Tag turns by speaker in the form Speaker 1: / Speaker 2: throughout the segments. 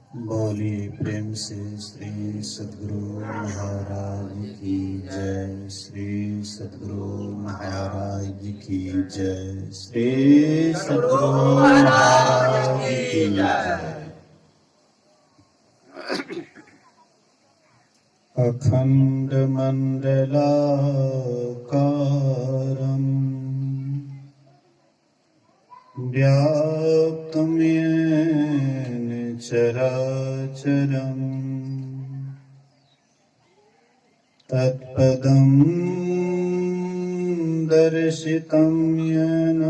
Speaker 1: बोलिए प्रेम से श्री सद्गुरु महाराज की जय। श्री सद्गुरु महाराज की जय। श्री सद्गुरु महाराज की जय। अखंड मंडलाकारं व्याप्तं येन चराचरम् तत्पदं दर्शितं येन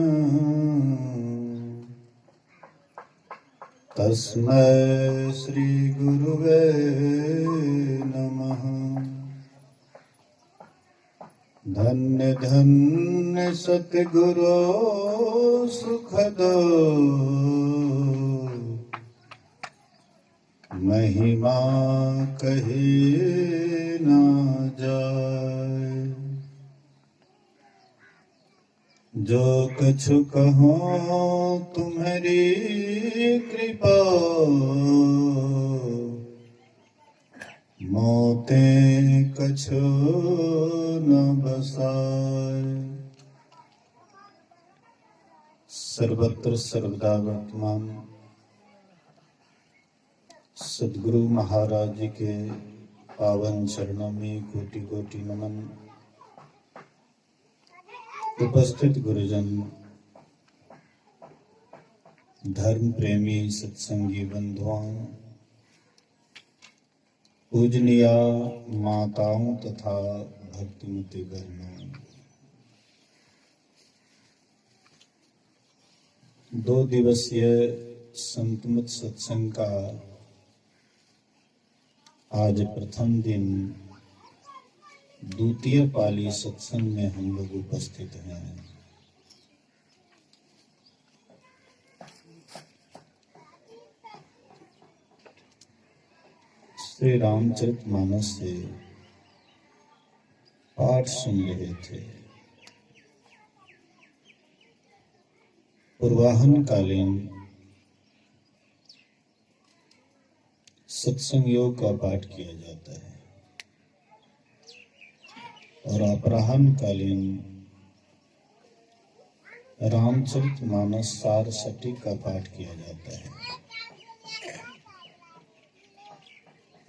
Speaker 1: तस्मै श्री गुरुवे नमः। धन्य धन्य सतगुरु सुखदो महिमा कही ना जाए। जो कछु कहो तुम्हारी कृपा मोते कछु न बसाए। सर्वत्र सर्वदा वर्तमान सद्गुरु महाराज जी के पावन चरणों में कोटि कोटि नमन। उपस्थित गुरुजन, धर्म प्रेमी सत्संगी बंधुओं, पूजनीय माताओं तथा भक्तिमती बहनों, 2 दिवसीय संतमत सत्संग का आज प्रथम दिन द्वितीय पाली सत्संग में हम लोग उपस्थित हैं। श्री रामचरितमानस से पाठ सुन रहे थे। पूर्वाहन कालीन सत्संग योग का पाठ किया जाता है और अपराह्न कालीन रामचरितमानस सार सटीक का पाठ किया जाता है।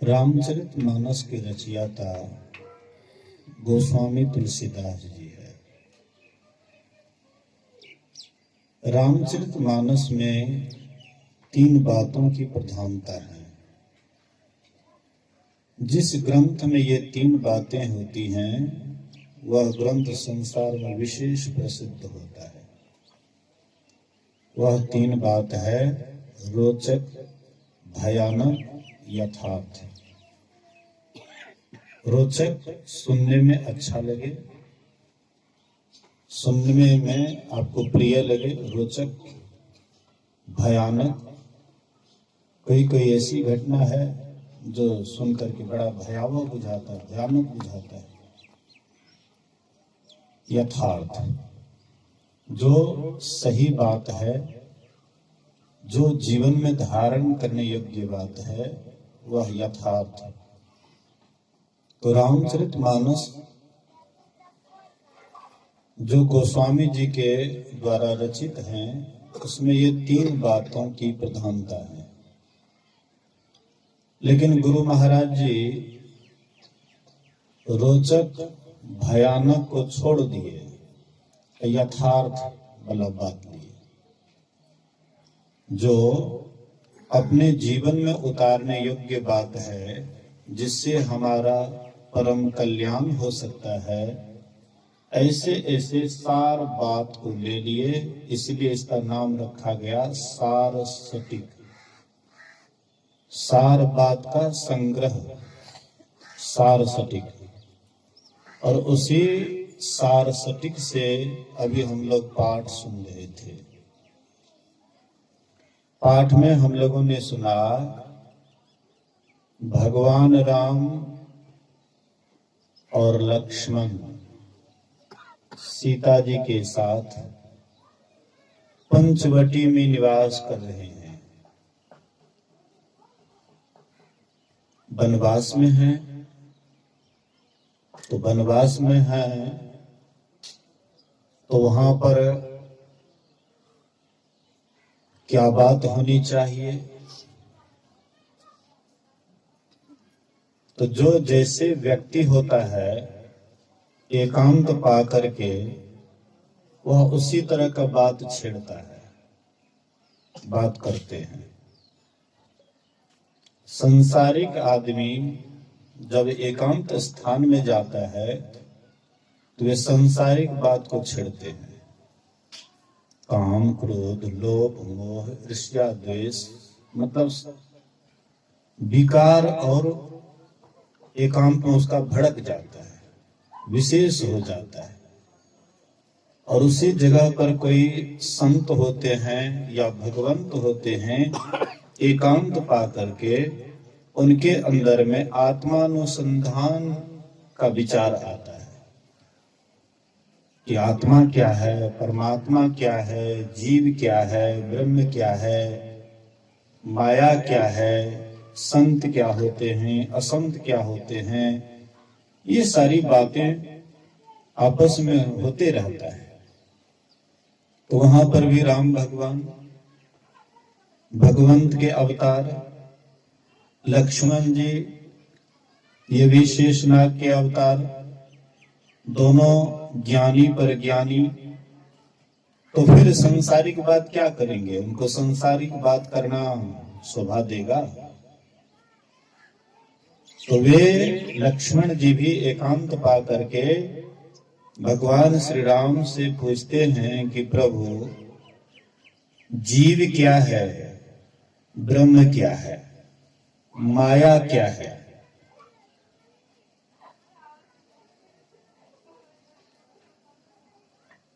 Speaker 1: रामचरितमानस के रचयिता गोस्वामी तुलसीदास जी है। रामचरितमानस में 3 बातों की प्रधानता है। जिस ग्रंथ में ये 3 बातें होती हैं वह ग्रंथ संसार में विशेष प्रसिद्ध होता है। वह 3 बात है रोचक, भयानक, यथार्थ। रोचक, सुनने में अच्छा लगे, सुनने में आपको प्रिय लगे, रोचक। भयानक, कोई ऐसी घटना है जो सुन करके बड़ा भयावह बुझाता है, भयानक बुझाता है। यथार्थ, जो सही बात है, जो जीवन में धारण करने योग्य बात है, वह यथार्थ। तो रामचरितमानस जो गोस्वामी जी के द्वारा रचित हैं, उसमें ये 3 बातों की प्रधानता है। लेकिन गुरु महाराज जी रोचक, भयानक को छोड़ दिए, यथार्थ वाला बात लिए, जो अपने जीवन में उतारने योग्य बात है, जिससे हमारा परम कल्याण हो सकता है। ऐसे ऐसे सार बात को ले लिए, इसलिए इसका नाम रखा गया सार सटीक। सार बात का संग्रह, सार सटीक। और उसी सार सटीक से अभी हम लोग पाठ सुन रहे थे। पाठ में हम लोगों ने सुना भगवान राम और लक्ष्मण सीता जी के साथ पंचवटी में निवास कर रहे हैं। वनवास में हैं, तो वनवास में हैं तो वहां पर क्या बात होनी चाहिए? तो जो जैसे व्यक्ति होता है एकांत पा करके वह उसी तरह का बात छेड़ता है, बात करते हैं। संसारिक आदमी जब एकांत स्थान में जाता है तो वे संसारिक बात को छेड़ते हैं। काम, क्रोध, लोभ, मोह, ईर्ष्या, द्वेष, मतलब विकार और एकांत में उसका भड़क जाता है, विशेष हो जाता है। और उसी जगह पर कोई संत होते हैं या भगवंत होते हैं, एकांत पा करके उनके अंदर में आत्मानुसंधान का विचार आता है कि आत्मा क्या है, परमात्मा क्या है, जीव क्या है, ब्रह्म क्या है, माया क्या है, संत क्या होते हैं, असंत क्या होते हैं। ये सारी बातें आपस में होते रहता है। तो वहां पर भी राम भगवान भगवंत के अवतार, लक्ष्मण जी ये भी शेषनाग के अवतार, दोनों ज्ञानी पर ज्ञानी। तो फिर संसारिक बात क्या करेंगे? उनको संसारिक बात करना शोभा देगा? तो वे लक्ष्मण जी भी एकांत पा करके भगवान श्री राम से पूछते हैं कि प्रभु जीव क्या है, ब्रह्म क्या है, माया क्या है?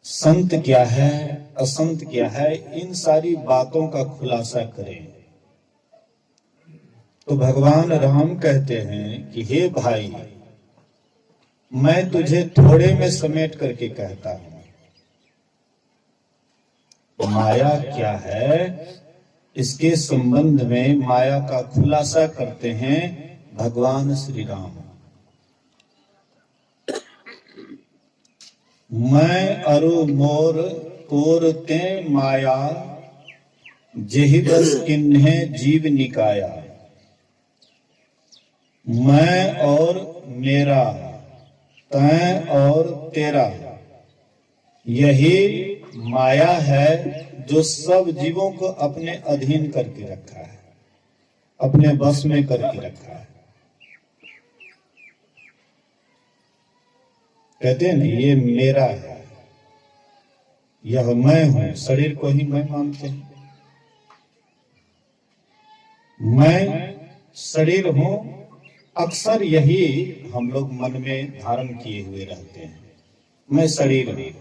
Speaker 1: संत क्या है, असंत क्या है? इन सारी बातों का खुलासा करें। तो भगवान राम कहते हैं कि हे भाई, मैं तुझे थोड़े में समेट करके कहता हूं। माया क्या है, इसके संबंध में माया का खुलासा करते हैं भगवान श्री राम। मैं अरु मोर तोरते माया, जेहि बस किन्हे जीव निकाया। मैं और मेरा, तैं और तेरा, यही माया है जो सब जीवों को अपने अधीन करके रखा है, अपने बस में करके रखा है। कहते हैं ना, ये मेरा है, यह मैं हूं, शरीर को ही मैं मानते हैं। मैं शरीर हूं, अक्सर यही हम लोग मन में धारण किए हुए रहते हैं, मैं शरीर हूं।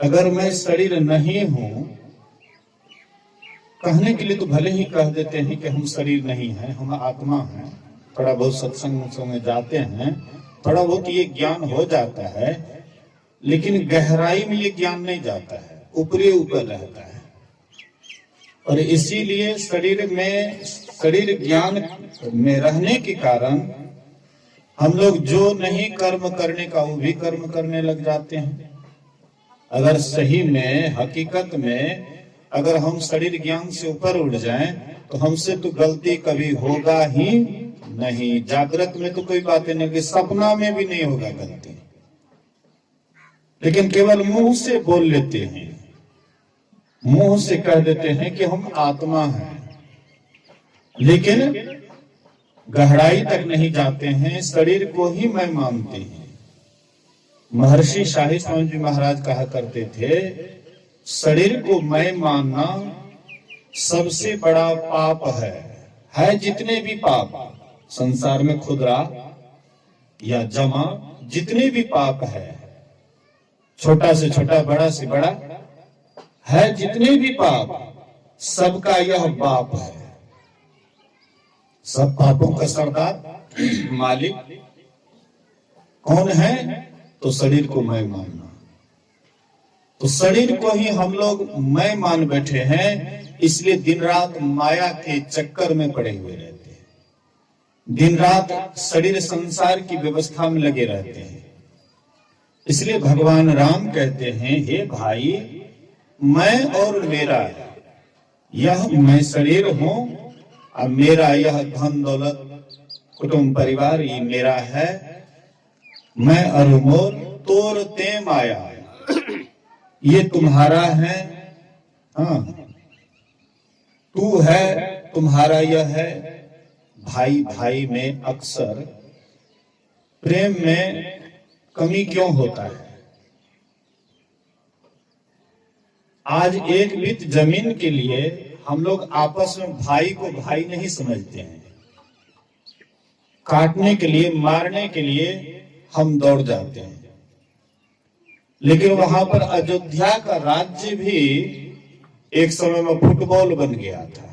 Speaker 1: अगर मैं शरीर नहीं हूं, कहने के लिए तो भले ही कह देते हैं कि हम शरीर नहीं हैं, हम आत्मा हैं। थोड़ा बहुत सत्संग में जाते हैं, थोड़ा बहुत ये ज्ञान हो जाता है, लेकिन गहराई में ये ज्ञान नहीं जाता है, ऊपरी ऊपर रहता है। और इसीलिए शरीर ज्ञान में रहने के कारण हम लोग जो नहीं कर्म करने का वो भी कर्म करने लग जाते हैं। अगर सही में, हकीकत में अगर हम शरीर ज्ञान से ऊपर उठ जाएं तो हमसे तो गलती कभी होगा ही नहीं। जागृत में तो कोई बातें नहीं, कि सपना में भी नहीं होगा गलती, लेकिन केवल मुंह से बोल लेते हैं, मुंह से कह देते हैं कि हम आत्मा हैं, लेकिन गहराई तक नहीं जाते हैं, शरीर को ही मैं मानते हैं। महर्षि शाही स्वामी जी महाराज कहा करते थे, शरीर को मैं मानना सबसे बड़ा पाप है जितने भी पाप संसार में, खुदरा या जमा, जितने भी पाप है, छोटा से छोटा, बड़ा से बड़ा है, जितने भी पाप, सबका यह बाप है। सब पापों का सरदार मालिक कौन है? तो शरीर को मैं मानना। तो शरीर को ही हम लोग मैं मान बैठे हैं, इसलिए दिन रात माया के चक्कर में पड़े हुए रहते हैं। दिन रात शरीर संसार की व्यवस्था में लगे रहते हैं। इसलिए भगवान राम कहते हैं, हे भाई, मैं और मेरा, यह मैं शरीर हूं और मेरा यह धन दौलत कुटुंब परिवार ये मेरा है। मैं अरुमोल तोर ते माया, ये तुम्हारा है। हाँ, तू है, तुम्हारा यह है। भाई भाई में अक्सर प्रेम में कमी क्यों होता है? आज एक बित जमीन के लिए हम लोग आपस में भाई को भाई नहीं समझते हैं। काटने के लिए, मारने के लिए हम दौड़ जाते हैं। लेकिन वहां पर अयोध्या का राज्य भी एक समय में फुटबॉल बन गया था।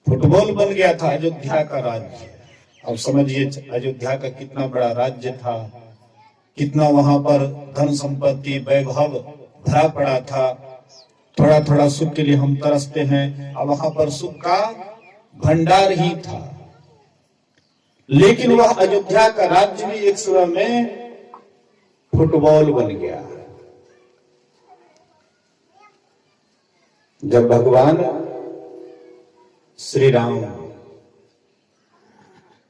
Speaker 1: फुटबॉल बन गया था अयोध्या का राज्य। अब समझिए अयोध्या का कितना बड़ा राज्य था, कितना वहां पर धन संपत्ति वैभव भरा पड़ा था। थोड़ा थोड़ा सुख के लिए हम तरसते हैं, अब वहां पर सुख का भंडार ही था। लेकिन वह अयोध्या का राज्य भी एक समय में फुटबॉल बन गया। जब भगवान श्री राम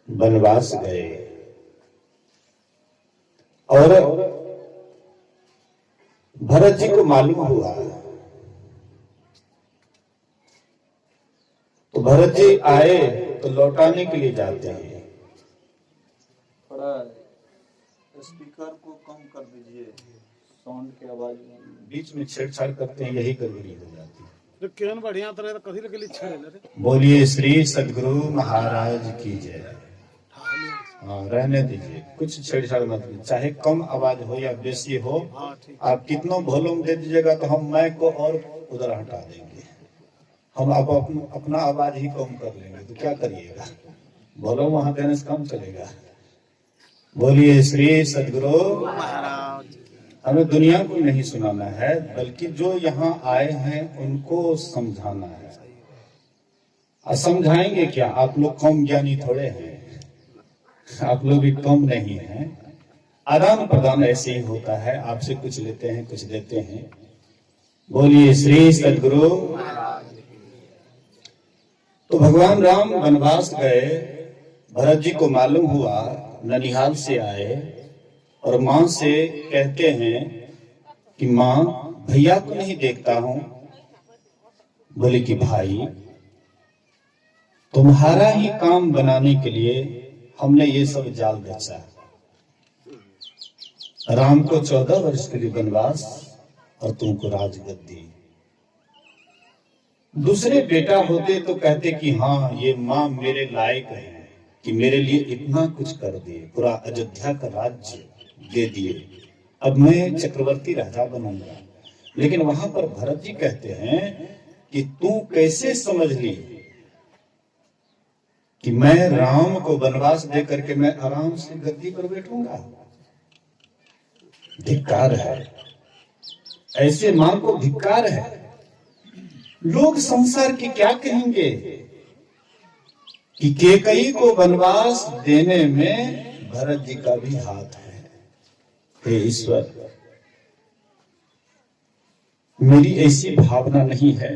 Speaker 1: वनवास गए और भरत जी को मालूम हुआ, तो भरत जी आए तो लौटाने के लिए जाते हैं।
Speaker 2: थोड़ा स्पीकर को कम कर दीजिए, साउंड की आवाज
Speaker 1: बीच में छेड़छाड़ करते हैं, यही गड़बड़ी हो जाती है।
Speaker 3: केहन बढ़िया तरह कथी लगे छेड़े रे।
Speaker 1: बोलिए श्री सदगुरु महाराज की जय। हाँ, रहने दीजिए, कुछ छेड़छाड़ मत कीजिए, चाहे कम आवाज हो या बेसी हो। आप कितना वॉल्यूम दे दीजिएगा तो हम माइक को और उधर हटा देंगे। हम आप अपना आवाज ही कम कर लेंगे, तो क्या करिएगा, वॉल्यूम वहां देने से कम चलेगा। बोलिए श्री सदगुरु महाराज। हमें दुनिया को नहीं सुनाना है, बल्कि जो यहाँ आए हैं उनको समझाना है। और समझाएंगे क्या, आप लोग कम ज्ञानी थोड़े हैं, आप लोग भी कम नहीं हैं। आदान प्रदान ऐसे ही होता है, आपसे कुछ लेते हैं कुछ देते हैं। बोलिए श्री सदगुरु। तो भगवान राम वनवास गए, भरत जी को मालूम हुआ, ननिहाल से आए और मां से कहते हैं कि मां, भैया को नहीं देखता हूं। बोले कि भाई, तुम्हारा ही काम बनाने के लिए हमने ये सब जाल रचा। राम को 14 वर्ष के लिए वनवास और तुमको राजगद्दी। दूसरे बेटा होते तो कहते कि हाँ, ये मां मेरे लायक है कि मेरे लिए इतना कुछ कर दिए, पूरा अयोध्या का राज्य दे दिए, अब मैं चक्रवर्ती राजा बनूंगा। लेकिन वहां पर भरत जी कहते हैं कि तू कैसे समझ ली कि मैं राम को वनवास दे करके मैं आराम से गद्दी पर बैठूंगा? धिक्कार है, ऐसे मां को धिक्कार है। लोग संसार के क्या कहेंगे कि केकई को वनवास देने में भरत जी का भी हाथ है। हे ईश्वर, मेरी ऐसी भावना नहीं है।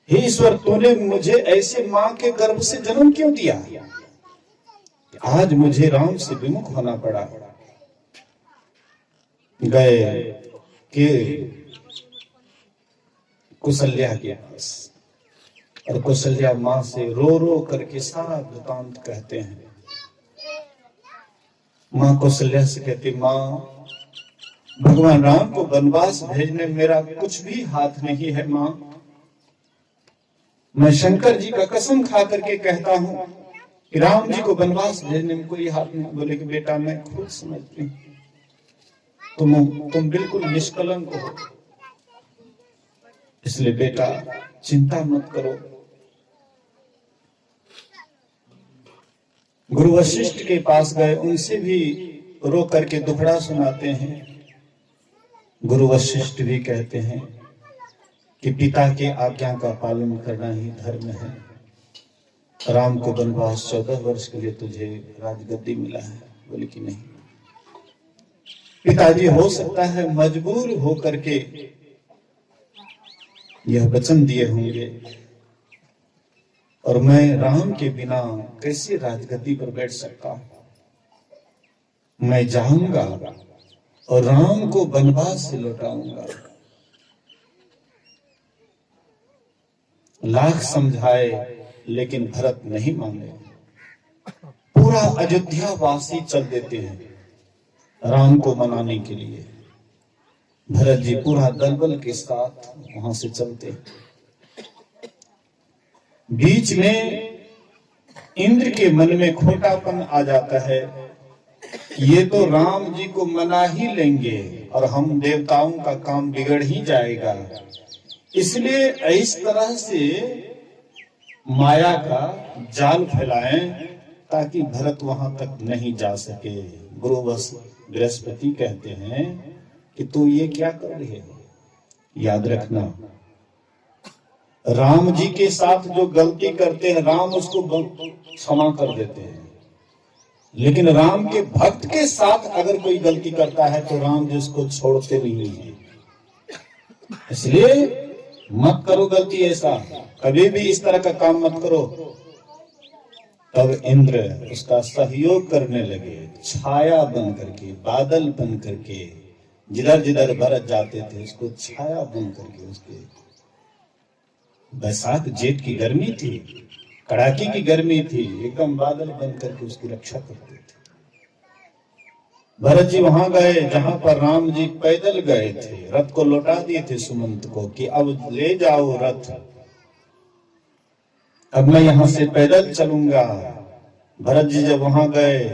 Speaker 1: हे ईश्वर, तूने मुझे ऐसे मां के गर्भ से जन्म क्यों दिया? आज मुझे राम से विमुख होना पड़ा। गए के कौशल्या के पास और कौशल्या मां से रो रो करके सारा वृतांत कहते हैं। मां कौशल्या से कहती, मां, भगवान राम को वनवास भेजने में मेरा कुछ भी हाथ नहीं है। मां, मैं शंकर जी का कसम खा करके कहता हूं कि राम जी को वनवास भेजने में कोई हाथ नहीं। बोले कि बेटा, मैं खुद समझती हूं, तुम बिल्कुल निष्कलंक हो, इसलिए बेटा चिंता मत करो। गुरु वशिष्ठ के पास गए, उनसे भी रो करके दुखड़ा सुनाते हैं। गुरु वशिष्ठ भी कहते हैं कि पिता के आज्ञा का पालन करना ही धर्म है। राम को वनवास 14 वर्ष के लिए तुझे राजगद्दी मिला है। बोले कि नहीं, पिताजी हो सकता है मजबूर होकर के यह वचन दिए होंगे, और मैं राम के बिना कैसे राजगद्दी पर बैठ सकता हूं। मैं जाऊंगा और राम को वनवास से लौटाऊंगा। लाख समझाए लेकिन भरत नहीं माने। पूरा अयोध्या वासी चल देते हैं राम को मनाने के लिए। भरत जी पूरा दलबल के साथ वहां से चलते हैं। बीच में इंद्र के मन में खोटापन आ जाता है, ये तो राम जी को मना ही लेंगे और हम देवताओं का काम बिगड़ ही जाएगा, इसलिए इस तरह से माया का जाल फैलाएं ताकि भरत वहां तक नहीं जा सके। गुरुवश बृहस्पति कहते हैं कि तू ये क्या कर रहे हो। याद रखना, राम जी के साथ जो गलती करते हैं राम उसको क्षमा कर देते हैं, लेकिन राम के भक्त के साथ अगर कोई गलती करता है तो राम जी उसको छोड़ते नहीं है। इसलिए मत करो गलती, ऐसा कभी भी इस तरह का काम मत करो। तब इंद्र उसका सहयोग करने लगे, छाया बन करके, बादल बन करके, जिधर जिधर भरत जाते थे उसको छाया बन करके, उसके बैसाख जेठ की गर्मी थी, कड़ाके की गर्मी थी, एकदम बादल बन करके उसकी रक्षा करते थे। भरत जी वहां गए जहां पर राम जी पैदल गए थे, रथ को लौटा दिए थे सुमंत को कि अब ले जाओ रथ, अब मैं यहां से पैदल चलूंगा। भरत जी जब वहां गए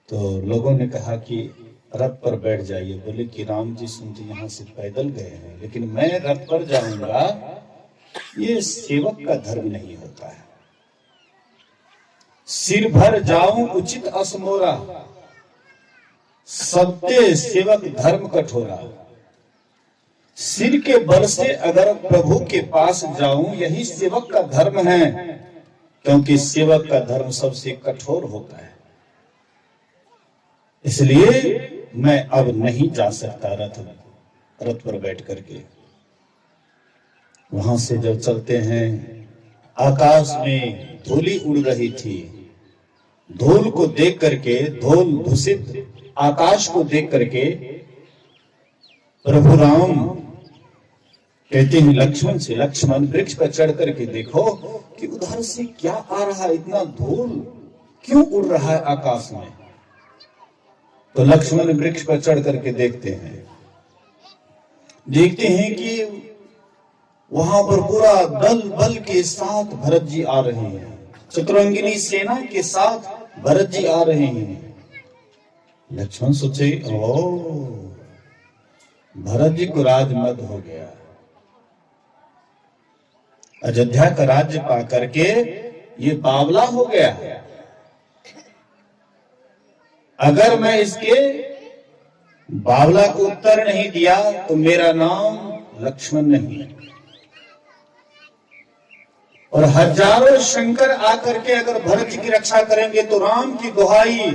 Speaker 1: तो लोगों ने कहा कि रथ पर बैठ जाइए। बोले कि राम जी सुनते यहां से पैदल गए हैं, लेकिन मैं रथ पर जाऊंगा, ये सेवक का धर्म नहीं होता है। सिर भर जाऊं उचित असमोरा, सत्य सेवक धर्म कठोरा। सिर के बल से अगर प्रभु के पास जाऊं, यही सेवक का धर्म है, क्योंकि सेवक का धर्म सबसे कठोर होता है। इसलिए मैं अब नहीं जा सकता रथ पर बैठ करके। वहां से जब चलते हैं, आकाश में धूली उड़ रही थी। धूल को देख करके, धूल दूषित आकाश को देख करके प्रभु राम कहते हैं लक्ष्मण से, लक्ष्मण वृक्ष पर चढ़ करके देखो कि उधर से क्या आ रहा है, इतना धूल क्यों उड़ रहा है आकाश में। तो लक्ष्मण वृक्ष पर चढ़ करके देखते हैं कि वहां पर पूरा दल बल के साथ भरत जी आ रहे हैं, चतुरंगिनी सेना के साथ भरत जी आ रहे हैं। लक्ष्मण सोचे, ओ भरत जी को राजमद हो गया, अयोध्या का राज्य पा करके ये बावला हो गया। अगर मैं इसके बावला को उत्तर नहीं दिया तो मेरा नाम लक्ष्मण नहीं है। और हजारों शंकर आकर के अगर भरत जी की रक्षा करेंगे तो राम की दुहाई,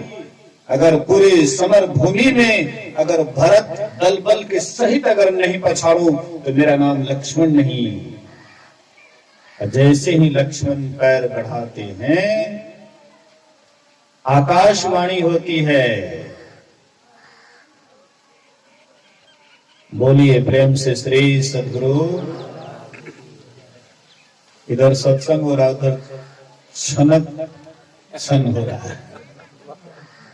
Speaker 1: अगर पूरे समर भूमि में अगर भरत दल बल के सहित अगर नहीं पछाड़ू तो मेरा नाम लक्ष्मण नहीं। जैसे ही लक्ष्मण पैर बढ़ाते हैं, आकाशवाणी होती है। बोलिए प्रेम से श्री सद्गुरु। इधर सत्संग हो रहा, उधर छनक छन हो रहा है।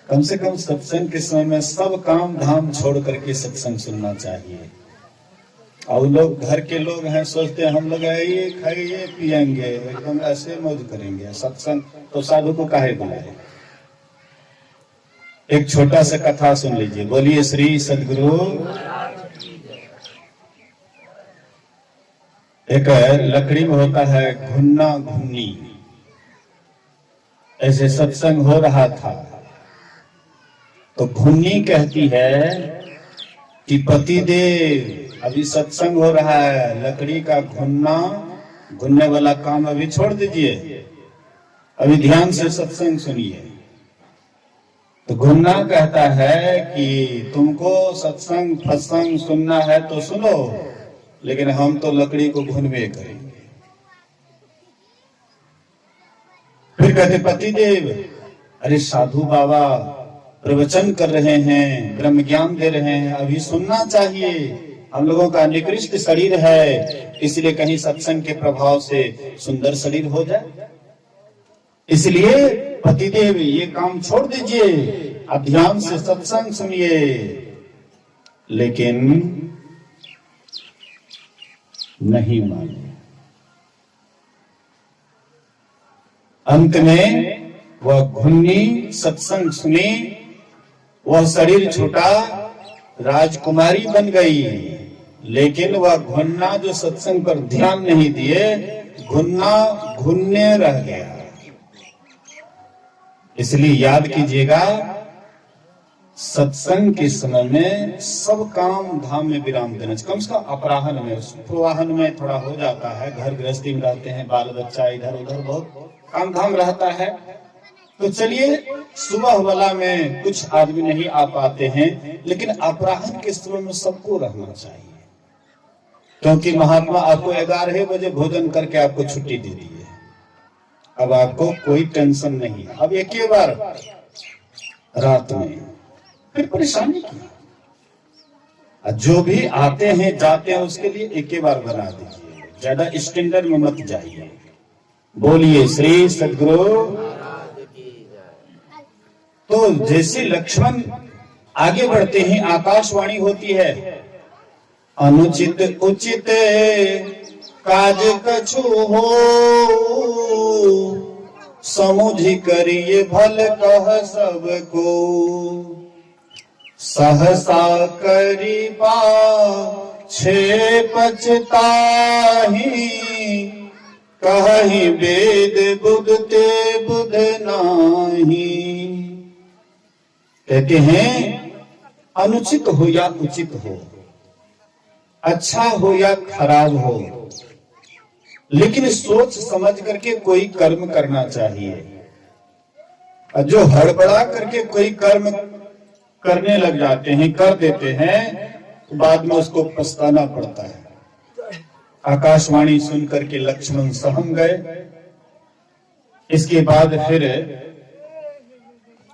Speaker 1: कम से कम सत्संग के समय में सब काम धाम छोड़ करके सत्संग सुनना चाहिए। और लोग घर के लोग हैं, सोचते हैं हम लोग ये खाएंगे पिएंगे, एकदम ऐसे मौज करेंगे। सत्संग तो साधु को काहे बुलाए। एक छोटा सा कथा सुन लीजिए। बोलिए श्री सद्गुरु। एक लकड़ी में होता है घुन्ना घुन्नी। ऐसे सत्संग हो रहा था तो घुन्नी कहती है कि पतिदेव अभी सत्संग हो रहा है, लकड़ी का घुन्ना घूमने वाला काम अभी छोड़ दीजिए, अभी ध्यान से सत्संग सुनिए। तो घूमना कहता है कि तुमको सत्संग फत्संग सुनना है तो सुनो, लेकिन हम तो लकड़ी को भूनवे करेंगे। फिर कहते पतिदेव, अरे साधु बाबा प्रवचन कर रहे हैं, ब्रह्म ज्ञान दे रहे हैं, अभी सुनना चाहिए, हम लोगों का निकृष्ट शरीर है, इसलिए कहीं सत्संग के प्रभाव से सुंदर शरीर हो जाए। इसलिए पतिदेव ये काम छोड़ दीजिए, अब ध्यान से सत्संग सुनिए। लेकिन नहीं माने। अंत में वह घुन्नी सत्संग सुनी, वह शरीर छूटा, राजकुमारी बन गई, लेकिन वह घुन्ना जो सत्संग पर ध्यान नहीं दिए, घुन्ना घुन्ने रह गया। इसलिए याद कीजिएगा, सत्संग के समय में सब काम धाम में विराम देना चाहिए। कम से कम अपराहन में, पूर्वाहन में थोड़ा हो जाता है, घर गृहस्थी में रहते हैं, बाल बच्चा इधर उधर बहुत काम धाम रहता है, तो चलिए सुबह वाला में कुछ आदमी नहीं आ पाते हैं, लेकिन अपराहन के समय में सबको रहना चाहिए। क्योंकि महात्मा आपको 11 बजे भोजन करके आपको छुट्टी दे दी है, अब आपको कोई टेंशन नहीं है। अब एक ही बार रात में फिर परेशानी की, जो भी आते हैं जाते हैं उसके लिए एक ही बार बना दीजिए, ज्यादा स्टैंडर्ड में मत जाइए। बोलिए श्री सद्गुरु। तो जैसे लक्ष्मण आगे बढ़ते हैं, आकाशवाणी होती है, अनुचित उचित काज कछु हो, समुझ करिए भल कह सबको, सहसा करी पाछे पछताहि, कहि वेद बुध ते बुध नाही। कहते हैं अनुचित हो या उचित हो, अच्छा हो या खराब हो, लेकिन सोच समझ करके कोई कर्म करना चाहिए। जो हड़बड़ा करके कोई कर्म करने लग जाते हैं, कर देते हैं, तो बाद में उसको पछताना पड़ता है। आकाशवाणी सुन करके लक्ष्मण सहम गए। इसके बाद फिर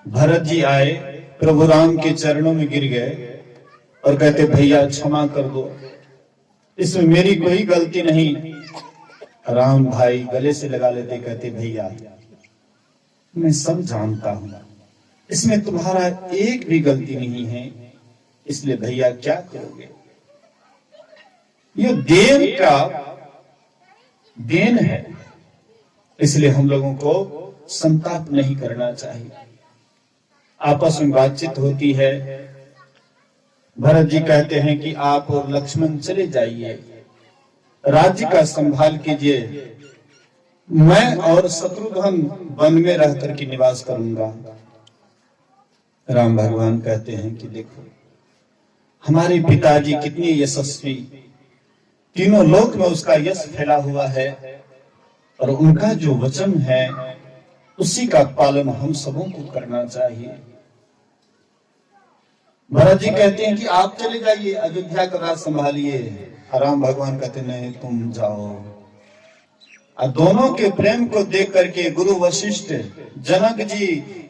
Speaker 1: भरत जी आए, प्रभु राम के चरणों में गिर गए और कहते भैया क्षमा कर दो, इसमें मेरी कोई गलती नहीं। राम भाई गले से लगा लेते, कहते भैया मैं सब जानता हूं, इसमें तुम्हारा एक भी गलती नहीं है, इसलिए भैया क्या करोगे। ये देव का देन है, इसलिए हम लोगों को संताप नहीं करना चाहिए। आपस में बातचीत होती है। भरत जी कहते हैं कि आप और लक्ष्मण चले जाइए, राज्य का संभाल कीजिए, मैं और शत्रुघ्न वन में रह करके निवास करूंगा। राम भगवान कहते हैं कि देखो हमारे पिताजी कितने यशस्वी, तीनों लोक में उसका यश फैला हुआ है, और उनका जो वचन है उसी का पालन हम सबों को करना चाहिए। भरत जी कहते हैं कि आप चले जाइए, अयोध्या का राज संभालिए। राम भगवान कहते नहीं, तुम जाओ। और दोनों के प्रेम को देख करके गुरु वशिष्ठ, जनक जी,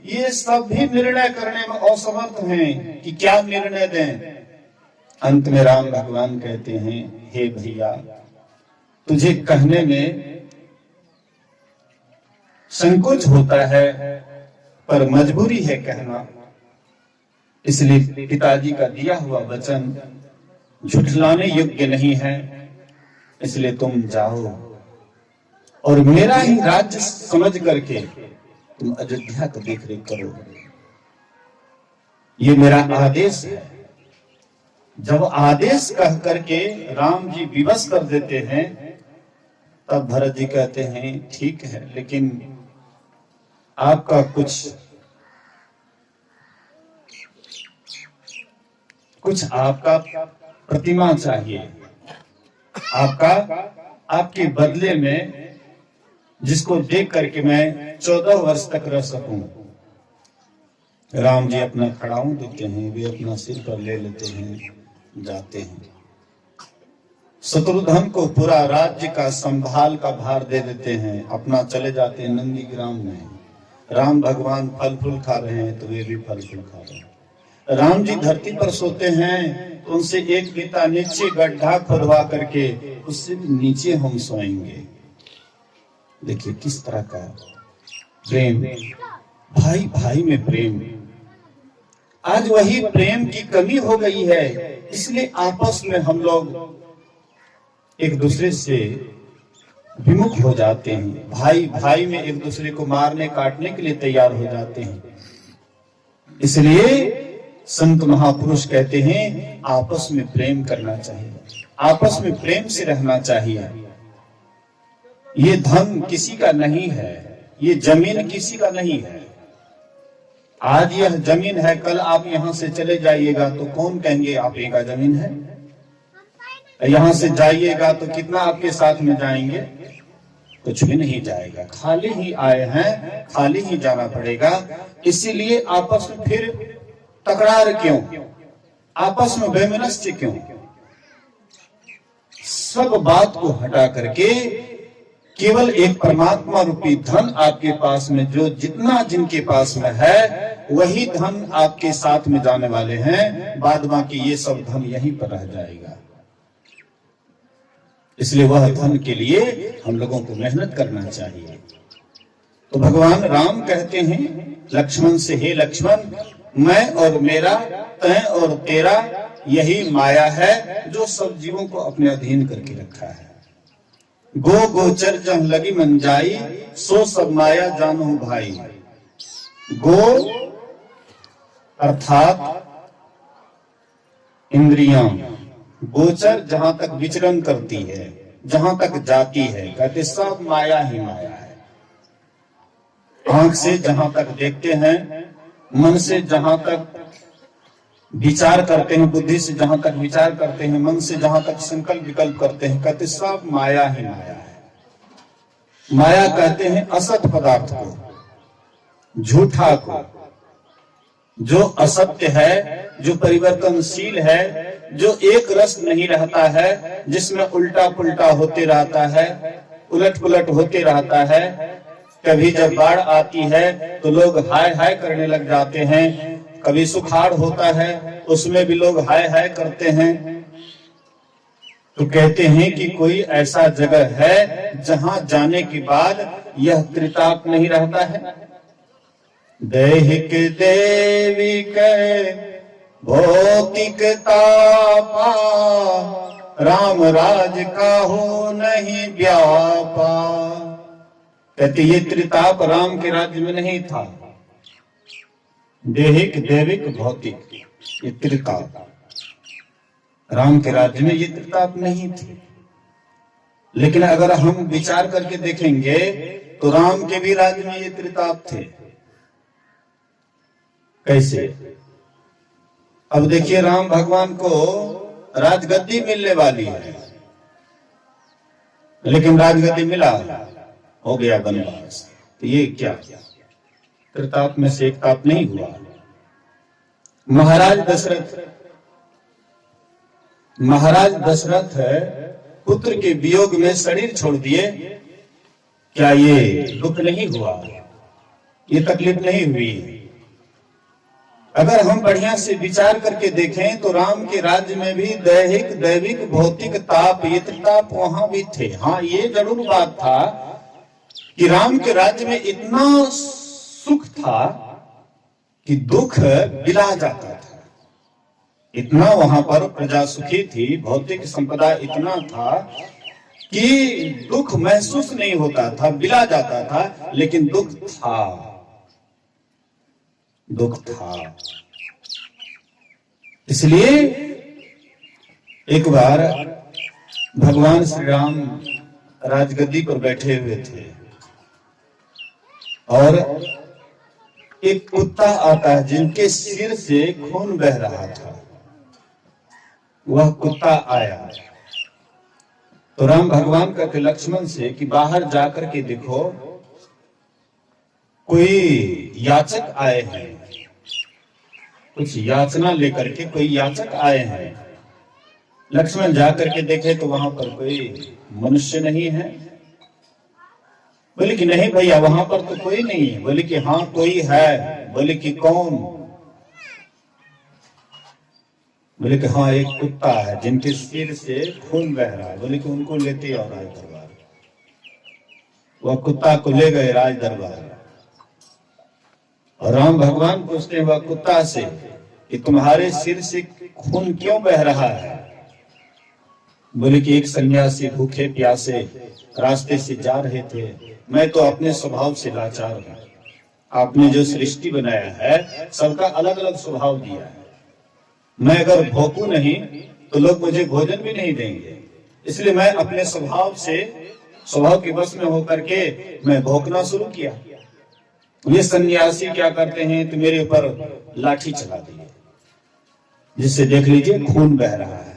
Speaker 1: ये सब भी निर्णय करने में असमर्थ हैं कि क्या निर्णय दें। अंत में राम भगवान कहते हैं, हे भैया तुझे कहने में संकोच होता है, पर मजबूरी है कहना, इसलिए पिताजी का दिया हुआ वचन झुठलाने योग्य नहीं है, इसलिए तुम जाओ और मेरा ही राज्य समझ करके तुम अयोध्या को देख रेख करो, ये मेरा आदेश है। जब आदेश कह करके राम जी विवश कर देते हैं, तब भरत जी कहते हैं ठीक है, लेकिन आपका कुछ आपका प्रतिमा चाहिए, आपका आपके बदले में जिसको देख करके मैं 14 वर्ष तक रह सकूं। राम जी अपना खड़ाऊ देते हैं, वे अपना सिर पर ले लेते हैं, जाते हैं। शत्रुघ्न को पूरा राज्य का संभाल का भार दे देते हैं, अपना चले जाते हैं नंदी ग्राम में। राम भगवान फल फूल खा रहे हैं तो वे भी फल फूल खा रहे हैं। राम जी धरती पर सोते हैं तो उनसे एक पिता नीचे गड्ढा खुदवा करके उससे भी नीचे हम सोएंगे। देखिए किस तरह का प्रेम, भाई भाई में प्रेम। आज वही प्रेम की कमी हो गई है, इसलिए आपस में हम लोग एक दूसरे से विमुख हो जाते हैं। भाई भाई में एक दूसरे को मारने काटने के लिए तैयार हो जाते हैं। इसलिए संत महापुरुष कहते हैं आपस में प्रेम करना चाहिए, आपस में प्रेम से रहना चाहिए। ये धन किसी का नहीं है, ये जमीन किसी का नहीं है। आज यह जमीन है, कल आप यहां से चले जाइएगा तो कौन कहेंगे आप ही का जमीन है। यहां से जाइएगा तो कितना आपके साथ में जाएंगे, कुछ भी नहीं जाएगा। खाली ही आए हैं, खाली ही जाना पड़ेगा। इसीलिए आपस में फिर तकरार क्यों, आपस में वैमनस्य क्यों। सब बात को हटा करके केवल एक परमात्मा रूपी धन आपके पास में, जो जितना जिनके पास में है वही धन आपके साथ में जाने वाले हैं। बाद बाकी ये सब धन यहीं पर रह जाएगा। इसलिए वह धन के लिए हम लोगों को मेहनत करना चाहिए। तो भगवान राम कहते हैं लक्ष्मण से, हे लक्ष्मण, मैं और मेरा, तय और तेरा यही माया है जो सब जीवों को अपने अधीन करके रखा है। गो गोचर जह लगी मन जाई, सो सब माया जानो भाई। गो अर्थात इंद्रियां, गोचर जहां तक विचरण करती है, जहां तक जाती है, कहते सब माया ही माया है। आंख से जहां तक देखते हैं, मन से जहां तक विचार करते हैं, बुद्धि से जहां तक विचार करते हैं, मन से जहां तक संकल्प विकल्प करते हैं, कहते सब माया ही माया है। माया कहते हैं असत पदार्थ को, झूठा को, जो असत्य है, जो परिवर्तनशील है, जो एक रस नहीं रहता है, जिसमें उल्टा पुल्टा होते रहता है, उलट पुलट होते रहता है। कभी जब बाढ़ आती है तो लोग हाय हाय करने लग जाते हैं, कभी सुखाड़ होता है उसमें भी लोग हाय हाय करते हैं। तो कहते हैं कि कोई ऐसा जगह है जहां जाने के बाद यह त्रिताप नहीं रहता है। दैहिक देविक भौतिक तापा, राम राज का हो नहीं व्यापा। कहते ये त्रिताप राम के राज्य में नहीं था। दैहिक दैविक भौतिक ये त्रिताप राम के राज्य में ये त्रिताप नहीं थे। लेकिन अगर हम विचार करके देखेंगे तो राम के भी राज्य में ये त्रिताप थे। कैसे? अब देखिए राम भगवान को राजगद्दी मिलने वाली है, लेकिन राजगद्दी मिला, हो गया वनवास। तो ये क्या त्रिताप में से एक ताप नहीं हुआ? महाराज दशरथ पुत्र के वियोग में शरीर छोड़ दिए। क्या ये दुख नहीं हुआ? ये तकलीफ नहीं हुई? अगर हम बढ़िया से विचार करके देखें तो राम के राज्य में भी दैहिक दैविक भौतिक ताप, ये त्रिताप वहां भी थे। हाँ, ये जरूर बात था कि राम के राज्य में इतना सुख था कि दुख बिला जाता था। इतना वहां पर प्रजा सुखी थी, भौतिक संपदा इतना था कि दुख महसूस नहीं होता था, बिला जाता था, लेकिन दुख था, दुख था। इसलिए एक बार भगवान श्री राम राजगद्दी पर बैठे हुए थे और एक कुत्ता आता है जिनके सिर से खून बह रहा था। वह कुत्ता आया तो राम भगवान कहते लक्ष्मण से कि बाहर जाकर के देखो, कोई याचक आए हैं, कुछ याचना लेकर के कोई याचक आए हैं। लक्ष्मण जाकर के देखे तो वहां पर कोई मनुष्य नहीं है। बोले कि नहीं भैया, वहां पर तो कोई नहीं है। बोले कि हाँ कोई है। बोले कि कौन? बोले कि हाँ एक कुत्ता है जिनके सिर से खून बह रहा है। बोले कि उनको लेते आओ राज दरबार। वह कुत्ता को ले गए राज दरबार और राम भगवान पूछते वह कुत्ता से कि तुम्हारे सिर से खून क्यों बह रहा है? बोले कि एक सन्यासी भूखे प्यासे रास्ते से जा रहे थे, मैं तो अपने स्वभाव से लाचार हूं। आपने जो सृष्टि बनाया है सबका अलग अलग स्वभाव दिया है। मैं अगर भूखूं नहीं तो लोग मुझे भोजन भी नहीं देंगे, इसलिए मैं अपने स्वभाव के बस में होकर के मैं भौंकना शुरू किया। ये सन्यासी क्या करते हैं तो मेरे ऊपर लाठी चला दिए, जिससे देख लीजिए खून बह रहा है।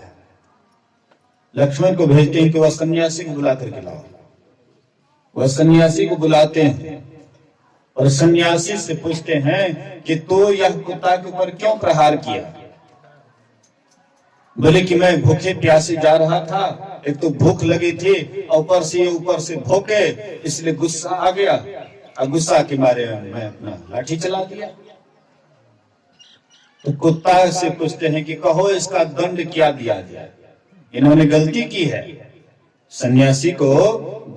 Speaker 1: लक्ष्मण को भेजते हैं कि वह सन्यासी को बुला करके लाओ। वह सन्यासी को बुलाते हैं और सन्यासी से पूछते हैं कि तो यह कुत्ता के ऊपर क्यों प्रहार किया? बोले कि मैं भूखे प्यासे जा रहा था, एक तो भूख लगी थी और ऊपर से भूखे, इसलिए गुस्सा आ गया और गुस्सा के मारे मैं अपना लाठी चला दिया। तो कुत्ता से पूछते हैं कि कहो इसका दंड क्या दिया जाए? इन्होंने गलती की है। सन्यासी को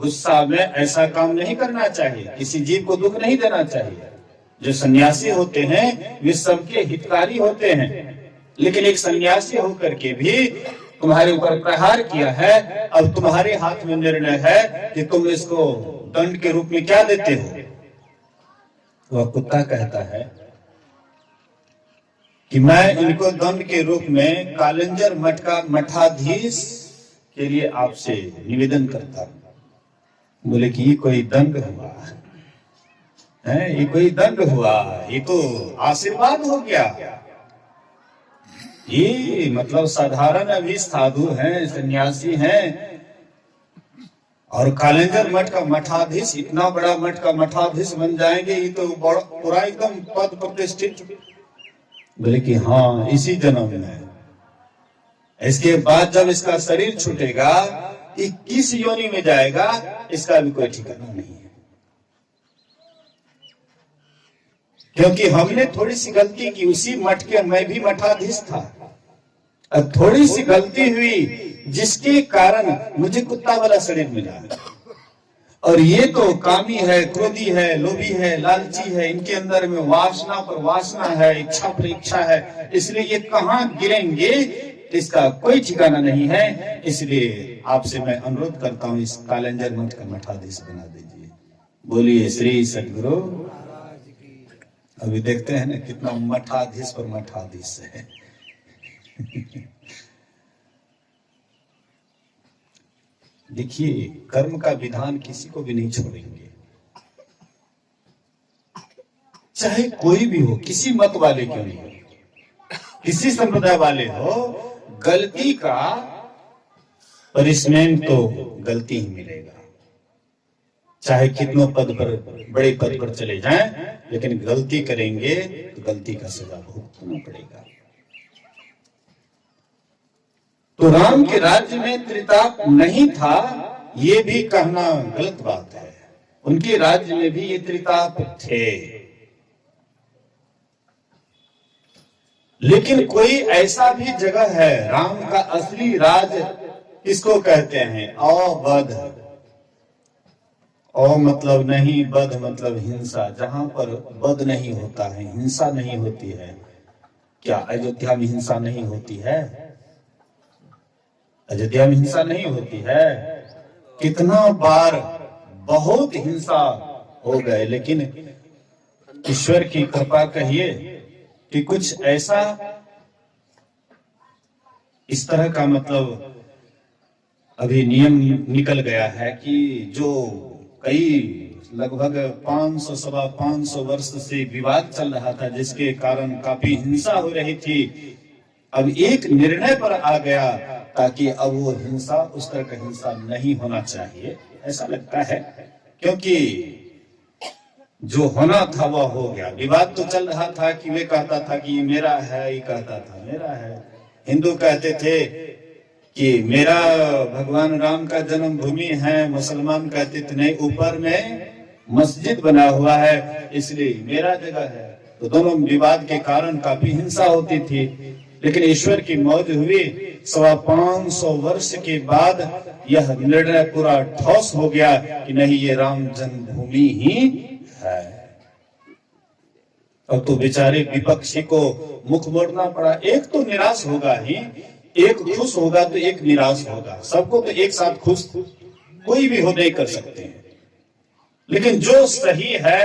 Speaker 1: गुस्सा में ऐसा काम नहीं करना चाहिए, किसी जीव को दुख नहीं देना चाहिए। जो सन्यासी होते हैं वे सबके हितकारी होते हैं, लेकिन एक सन्यासी होकर के भी तुम्हारे ऊपर प्रहार किया है। अब तुम्हारे हाथ में निर्णय है कि तुम इसको दंड के रूप में क्या देते हो। वह कुत्ता कहता है कि मैं इनको दंड के रूप में कालिंजर मठ का मठाधीश के लिए आपसे निवेदन करता हूं। बोले कि ये कोई दंड हुआ है? ये कोई दंड हुआ? ये तो आशीर्वाद हो गया। ये मतलब साधारण अभी साधु हैं, सन्यासी हैं और कालिंजर मठ का मठाधीश, इतना बड़ा मठ का मठाधीश बन जाएंगे, ये तो पूरा एकदम पद प्रतिष्ठित। बोले कि हाँ इसी जन्म में। इसके बाद जब इसका शरीर छूटेगा ये किस योनि में जाएगा इसका भी कोई ठिकाना नहीं है, क्योंकि हमने थोड़ी सी गलती की। उसी मठ के मैं भी मठाधीश था, अब थोड़ी सी गलती हुई जिसके कारण मुझे कुत्ता वाला शरीर मिला। और ये तो कामी है, क्रोधी है, लोभी है, लालची है, इनके अंदर में वासना पर वासना है, इच्छा पर इच्छा है, इसलिए ये कहां गिरेंगे इसका कोई ठिकाना नहीं है। इसलिए आपसे मैं अनुरोध करता हूं इस कालिंजर मठ का मठाधीश बना दीजिए। बोलिए श्री सद्गुरु। अभी देखते हैं ना कितना मठाधीश पर मठाधीश है। देखिए कर्म का विधान किसी को भी नहीं छोड़ेंगे, चाहे कोई भी हो, किसी मत वाले क्यों नहीं हो, किसी संप्रदाय वाले हो, गलती का पनिशमेंट तो गलती ही मिलेगा। चाहे कितनों पद पर, बड़े पद पर चले जाएं, लेकिन गलती करेंगे तो गलती का सजा भुगतना पड़ेगा। तो राम के राज्य में त्रिताप नहीं था ये भी कहना गलत बात है। उनके राज्य में भी ये त्रिताप थे, लेकिन कोई ऐसा भी जगह है, राम का असली राज किसको कहते हैं? अवध। अ मतलब नहीं, बध मतलब हिंसा। जहां पर बध नहीं होता है, हिंसा नहीं होती है। क्या अयोध्या में हिंसा नहीं होती है? अयोध्या में हिंसा नहीं होती है। कितना बार बहुत हिंसा हो गए, लेकिन ईश्वर की कृपा कहिए कि कुछ ऐसा इस तरह का मतलब अभी नियम निकल गया है कि जो कई लगभग 500 सवा 500 वर्ष से विवाद चल रहा था, जिसके कारण काफी हिंसा हो रही थी, अब एक निर्णय पर आ गया ताकि अब वो हिंसा, उस तरह का हिंसा नहीं होना चाहिए, ऐसा लगता है। क्योंकि जो होना था वह हो गया। विवाद तो चल रहा था कि वे कहता था कि ये मेरा है, ये कहता था मेरा है। हिंदू कहते थे कि मेरा भगवान राम का जन्मभूमि है, मुसलमान कहते थे नहीं, ऊपर में मस्जिद बना हुआ है इसलिए मेरा जगह है। तो दोनों विवाद के कारण काफी हिंसा होती थी। लेकिन ईश्वर की मौज हुई, 525 वर्ष के बाद यह निर्णय पूरा ठोस हो गया कि नहीं, ये राम जन्मभूमि ही है। अब तो बेचारे विपक्षी को मुख मोड़ना पड़ा। एक तो निराश होगा ही, एक खुश होगा तो एक निराश होगा। सबको तो एक साथ खुश कोई भी हो नहीं कर सकते हैं। लेकिन जो सही है,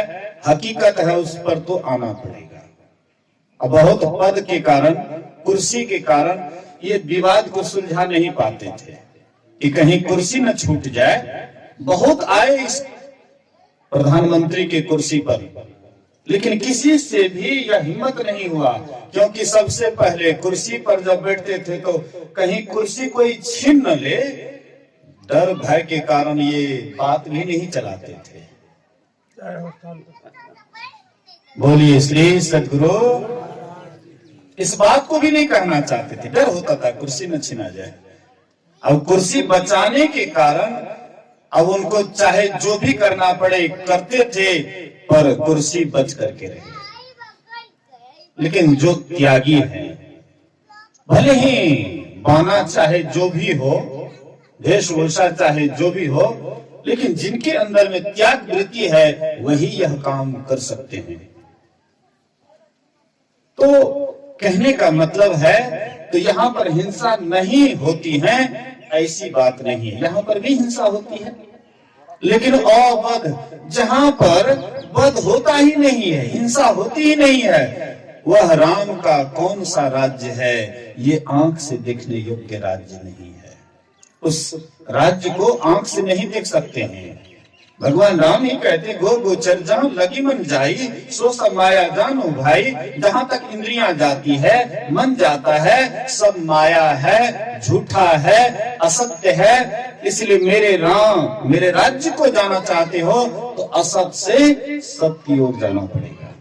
Speaker 1: हकीकत है, उस पर तो आना पड़ेगा। अब बहुत पद के कारण, कुर्सी के कारण ये विवाद को सुलझा नहीं पाते थे कि कहीं कुर्सी न छूट जाए। बहुत आए इस प्रधानमंत्री की कुर्सी पर, लेकिन किसी से भी यह हिम्मत नहीं हुआ, क्योंकि सबसे पहले कुर्सी पर जब बैठते थे तो कहीं कुर्सी कोई छीन न ले, डर भय के कारण ये बात भी नहीं चलाते थे। बोलिए श्री सद्गुरु। इस बात को भी नहीं कहना चाहते थे, डर होता था कुर्सी न छीना जाए। अब कुर्सी बचाने के कारण अब उनको चाहे जो भी करना पड़े करते थे, पर कुर्सी बच करके रहे। लेकिन जो त्यागी है, भले ही बाना चाहे जो भी हो, वेशभूषा चाहे जो भी हो, लेकिन जिनके अंदर में त्याग वृत्ति है वही यह काम कर सकते हैं। तो कहने का मतलब है, तो यहाँ पर हिंसा नहीं होती है ऐसी बात नहीं है, यहाँ पर भी हिंसा होती है। लेकिन अवध, जहां पर वध होता ही नहीं है, हिंसा होती ही नहीं है, वह राम का कौन सा राज्य है? ये आंख से देखने योग्य राज्य नहीं है। उस राज्य को आंख से नहीं देख सकते हैं। भगवान राम ही कहते, गो गोचर जहां लगी मन जाई, सो सब माया जानो भाई। जहां तक इंद्रियां जाती है, मन जाता है, सब माया है, झूठा है, असत्य है। इसलिए मेरे राम, मेरे राज्य को जाना चाहते हो तो असत से सत्य की ओर जाना पड़ेगा,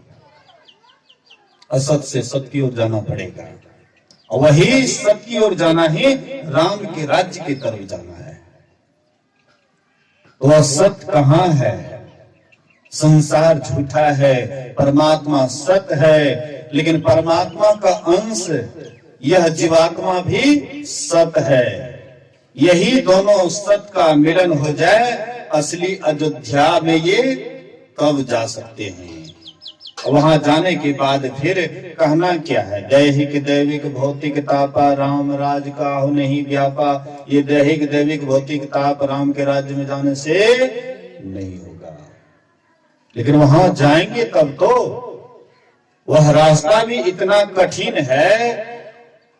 Speaker 1: असत से सत्य की ओर जाना पड़ेगा। और वही सत्य की ओर जाना ही राम के राज्य की तरफ जाना है। वह सत्य कहाँ है? संसार झूठा है, परमात्मा सत्य है। लेकिन परमात्मा का अंश यह जीवात्मा भी सत्य है। यही दोनों सत्य का मिलन हो जाए, असली अयोध्या में ये तब जा सकते हैं। वहां जाने के बाद फिर कहना क्या है? दैहिक दैविक भौतिक तापा राम राज का हो नहीं व्यापा। ये दैहिक दैविक भौतिक ताप राम के राज्य में जाने से नहीं होगा। लेकिन वहां जाएंगे तब तो। वह रास्ता भी इतना कठिन है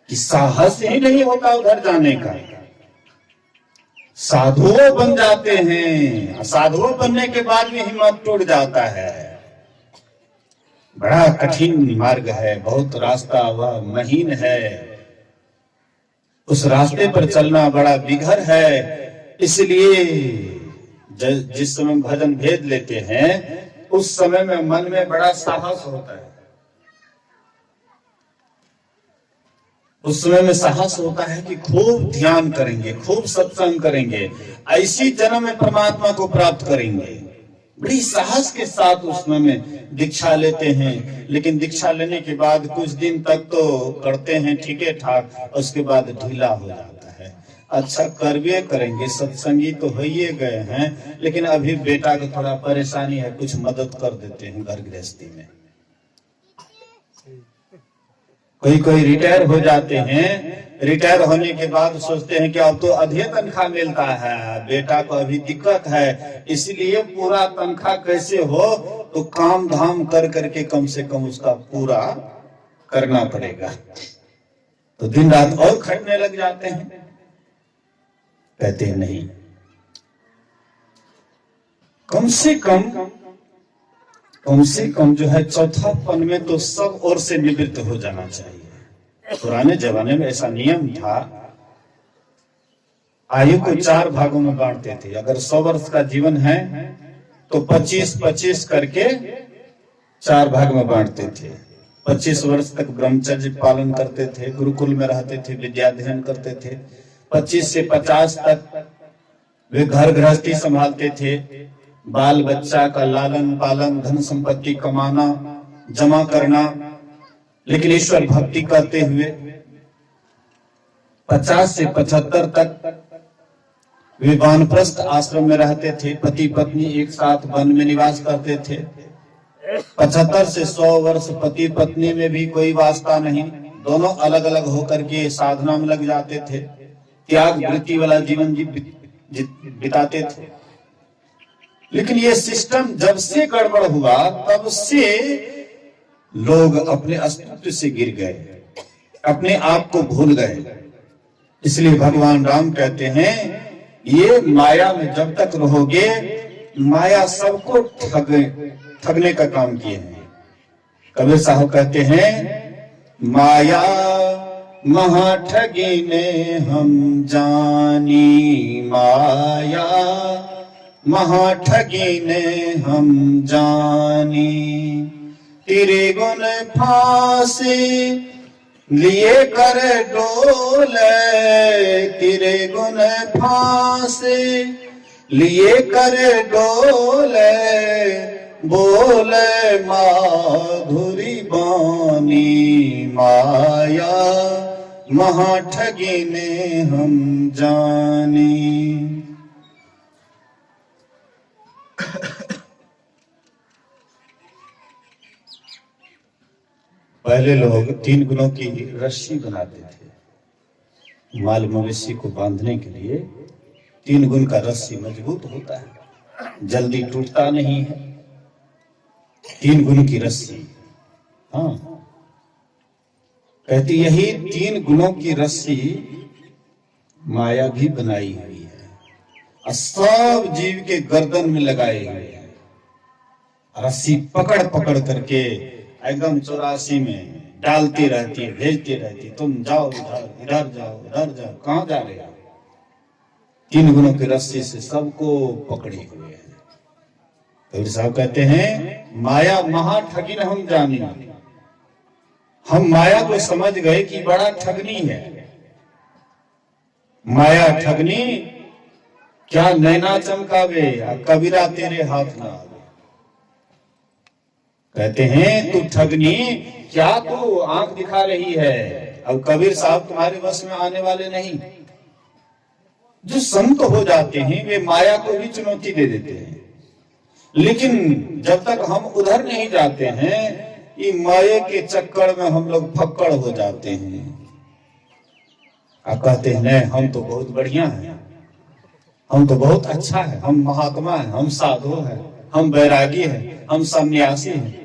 Speaker 1: कि साहस ही नहीं होता उधर जाने का। साधुओं बन जाते हैं, साधुओं बनने के बाद भी हिम्मत टूट जाता है। बड़ा कठिन मार्ग है, बहुत रास्ता वह महीन है। उस रास्ते पर चलना बड़ा बिघर है। इसलिए जिस समय भजन भेद लेते हैं, उस समय में मन में बड़ा साहस होता है। उस समय में साहस होता है कि खूब ध्यान करेंगे, खूब सत्संग करेंगे, ऐसी जन्म में परमात्मा को प्राप्त करेंगे। बड़ी साहस के साथ उस समय में दीक्षा लेते हैं। लेकिन दीक्षा लेने के बाद कुछ दिन तक तो करते हैं ठीक ठाक, उसके बाद ढीला हो जाता है। अच्छा करवे करेंगे, सत्संगी तो हो ही गए हैं, लेकिन अभी बेटा को थोड़ा परेशानी है, कुछ मदद कर देते हैं घर गृहस्थी में। कोई रिटायर हो जाते हैं, रिटायर होने के बाद सोचते हैं कि अब तो अधिक तनख्वाह मिलता है, बेटा को अभी दिक्कत है, इसलिए पूरा तनख्वाह कैसे हो तो काम धाम कर करके कम से कम उसका पूरा करना पड़ेगा। तो दिन रात और खटने लग जाते हैं। कहते हैं नहीं, कम से कम जो है चौथापन में तो सब ओर से निवृत्त हो जाना चाहिए। पुराने जमाने में ऐसा नियम था आयु को 4 भागों में बांटते थे। अगर 100 वर्ष का जीवन है तो 25-25 करके 4 भाग में बांटते थे। 25 वर्ष तक ब्रह्मचर्य पालन करते थे, गुरुकुल में रहते थे, विद्याध्ययन करते थे। 25 से 50 तक वे घर गृहस्थी संभालते थे, बाल बच्चा का लालन पालन, धन संपत्ति कमाना, जमा करना, लेकिन ईश्वर भक्ति करते हुए 50 से 75 तक वे वानप्रस्थ आश्रम में रहते थे। पति पत्नी एक साथ वन में निवास करते थे। 75 से 100 वर्ष पति पत्नी में भी कोई वास्ता नहीं, दोनों अलग अलग होकर के साधना में लग जाते थे, त्याग वृत्ति वाला जीवन बिताते थे। लेकिन ये सिस्टम जब से गड़बड़ हुआ तब से लोग अपने अस्तित्व से गिर गए, अपने आप को भूल गए। इसलिए भगवान राम कहते हैं ये माया में जब तक रहोगे, माया सबको ठगने का काम किए हैं। कबीर साहब कहते हैं माया महाठगी ने हम जानी, माया महाठगी ने हम जानी, तेरे गुण फांसी लिए कर डोले, तेरे गुण फांसी लिए कर डोले, बोले माधुरी बानी, माया महाठगी ने हम जानी। पहले लोग 3 गुणों की रस्सी बनाते थे। माल मवेशी को बांधने के लिए 3 गुण का रस्सी मजबूत होता है, जल्दी टूटता नहीं है। 3 गुण की रस्सी, हाँ, कहती यही 3 गुणों की रस्सी माया भी बनाई हुई है और सब जीव के गर्दन में लगाई हुई है। रस्सी पकड़ पकड़ करके एकदम 84 में डालती रहती है, भेजती रहती है, तुम जाओ इधर, इधर जाओ, इधर जाओ, कहां जा रहे हो? 3 गुणों की रस्सी से सबको पकड़े हुए हैं। कबीर साहब कहते हैं माया महा ठगी न हम जानी, हम माया को समझ गए कि बड़ा ठगनी है। माया ठगनी क्या नैना चमकावे, कबीरा तेरे हाथ ना आवे। कहते हैं तू ठगनी, क्या तू आंख दिखा रही है? अब कबीर साहब तुम्हारे बस में आने वाले नहीं। जो संत हो जाते हैं वे माया को भी चुनौती दे देते हैं, लेकिन जब तक हम उधर नहीं जाते हैं ये माया के चक्कर में हम लोग फक्कड़ हो जाते हैं। आप कहते हैं नहीं हम तो बहुत बढ़िया हैं, हम तो बहुत अच्छा है, हम महात्मा हैं, हम साधु हैं, हम बैरागी हैं, हम सन्यासी हैं,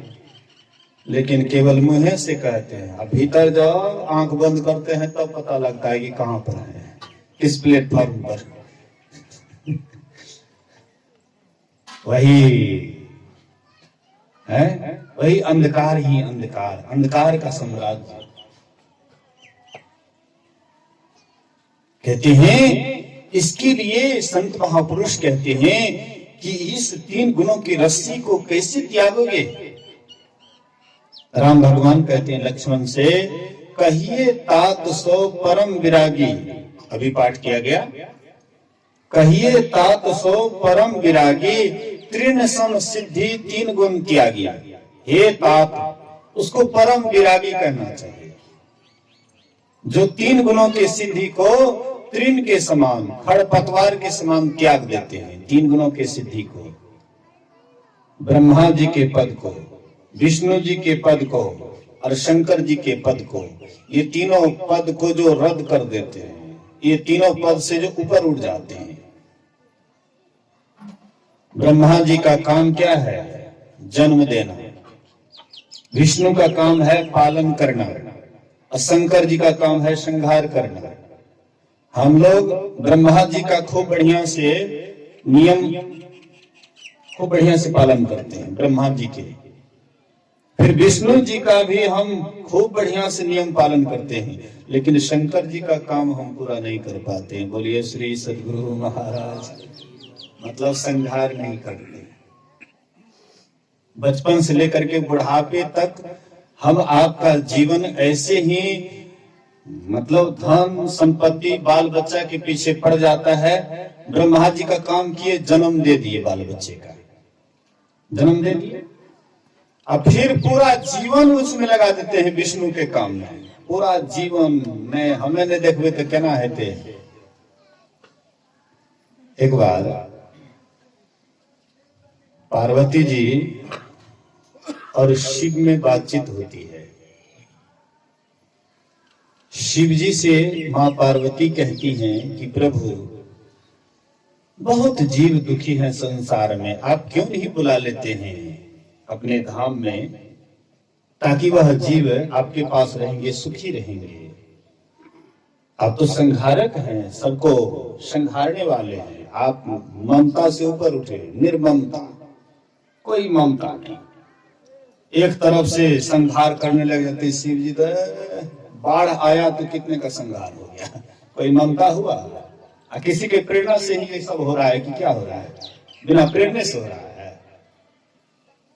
Speaker 1: लेकिन केवल मुंह से कहते हैं। अब भीतर जाओ, आंख बंद करते हैं तब पता लगता है कि कहां पर है, किस प्लेटफॉर्म पर। वही है, वही अंधकार ही अंधकार, अंधकार का साम्राज्य। कहते हैं इसके लिए संत महापुरुष कहते हैं कि इस 3 गुणों की रस्सी को कैसे त्यागोगे? राम भगवान कहते हैं लक्ष्मण से, कहिए तात सो परम विरागी। अभी पाठ किया गया, कहिए तात सो परम विरागी, तृण सम सिद्धि 3 गुण त्यागी। हे तात, उसको परम विरागी कहना चाहिए, जो 3 गुणों की सिद्धि को तृण के समान, खड़पतवार के समान त्याग देते हैं। 3 गुणों की सिद्धि को, ब्रह्मा जी के पद को, विष्णु जी के पद को और शंकर जी के पद को, ये तीनों पद को जो रद्द कर देते हैं, ये तीनों पद से जो ऊपर उठ जाते हैं। ब्रह्मा जी का काम क्या है? जन्म देना। विष्णु का काम है पालन करना और शंकर जी का काम है श्रृंगार करना। हम लोग ब्रह्मा जी का खूब बढ़िया से नियम खूब बढ़िया से पालन करते हैं, ब्रह्मा जी के। फिर विष्णु जी का भी हम खूब बढ़िया से नियम पालन करते हैं, लेकिन शंकर जी का काम हम पूरा नहीं कर पाते हैं। बोलिए श्री सद्गुरु महाराज। मतलब संहार नहीं करते। बचपन से लेकर के बुढ़ापे तक हम आपका जीवन ऐसे ही मतलब धन संपत्ति बाल बच्चा के पीछे पड़ जाता है। ब्रह्मा जी का काम किए, जन्म दे दिए, बाल बच्चे का जन्म दे दिए, अब फिर पूरा जीवन उसमें लगा देते हैं विष्णु के काम में। पूरा जीवन में हमें नहीं देखवे तो क्या है थे। एक बार पार्वती जी और शिव में बातचीत होती है। शिव जी से मां पार्वती कहती हैं कि प्रभु बहुत जीव दुखी हैं संसार में, आप क्यों नहीं बुला लेते हैं अपने धाम में, ताकि वह जीव आपके पास रहेंगे, सुखी रहेंगे। आप तो संहारक हैं, सबको संहारने वाले हैं। आप ममता से ऊपर उठे, निर्ममता, कोई ममता नहीं। एक तरफ से संहार करने लग जाते शिव जी, तो बाढ़ आया तो कितने का संहार हो गया, कोई ममता हुआ? किसी के प्रेरणा से ही ये सब हो रहा है कि क्या हो रहा है? बिना प्रेरणा से हो रहा है।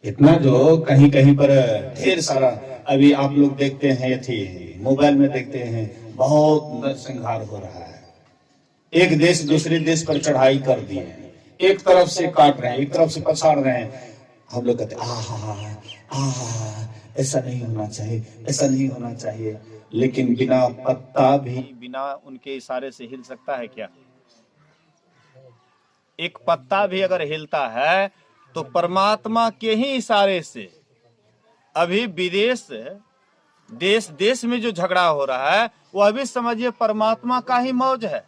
Speaker 1: इतना जो कहीं कहीं पर ढेर सारा, अभी आप लोग देखते हैं थी मोबाइल में देखते हैं, बहुत संहार हो रहा है। एक देश दूसरे देश पर चढ़ाई कर दिए हैं, एक तरफ से काट रहे हैं, एक तरफ से पछाड़ रहे हैं। हम लोग कहते ऐसा नहीं होना चाहिए, ऐसा नहीं होना चाहिए। लेकिन बिना पत्ता भी, बिना उनके इशारे से हिल सकता है क्या? एक पत्ता भी अगर हिलता है तो परमात्मा के ही इशारे से। अभी विदेश देश देश में जो झगड़ा हो रहा है वह भी समझिए परमात्मा का ही मौज है,